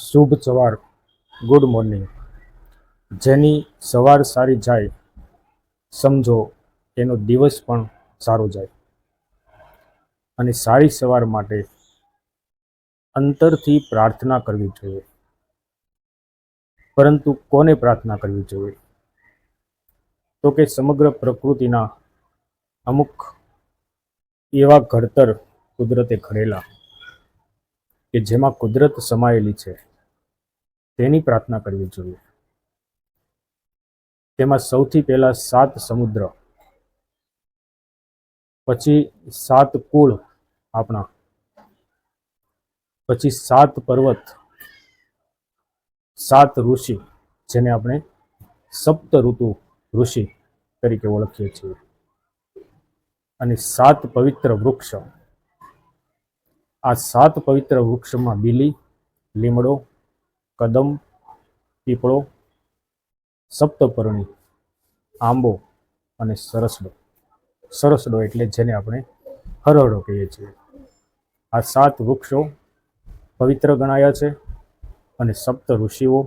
શુભ સવાર, good morning. જેની સવાર સારી જાય સમજો એનો દિવસ પણ સારો જાય. અને સારી સવાર માટે અંતરથી પ્રાર્થના કરવી જોઈએ. પરંતુ કોને પ્રાર્થના કરવી જોઈએ? તો કે સમગ્ર પ્રકૃતિના અમુક એવા ઘડતર કુદરતે ઘડેલા કે જેમાં કુદરત સમાયેલી છે તેની પ્રાર્થના કરવી જોઈએ. તેમાં સૌથી પહેલા 7 સમુદ્ર, પછી 7 કુળ આપણા, પછી 7 પર્વત, 7 ઋષિ જેને આપણે સપ્ત ઋતુ ઋષિ તરીકે ઓળખીએ છીએ, અને 7 પવિત્ર વૃક્ષ. આ 7 પવિત્ર વૃક્ષમાં બીલી, લીમડો, કદમ, પીપળો, સપ્તપર્ણી, આંબો અને સરસડો. સરસડો એટલે જેને આપણે હરહડો કહીએ છીએ. આ 7 વૃક્ષો પવિત્ર ગણાયા છે અને સપ્ત ઋષિઓ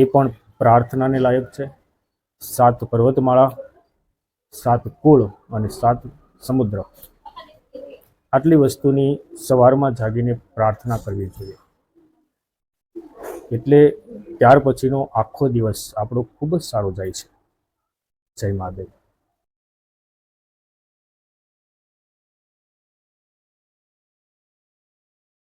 એ પણ પ્રાર્થનાને લાયક છે. 7 પર્વતમાળા, 7 કુળ અને 7 સમુદ્ર. આટલી વસ્તુની સવારમાં જાગીને પ્રાર્થના કરવી જોઈએ. એટલે ત્યાર પછીનો આખો દિવસ આપણો ખૂબ જ સારો જાય છે. જય મહાદેવ.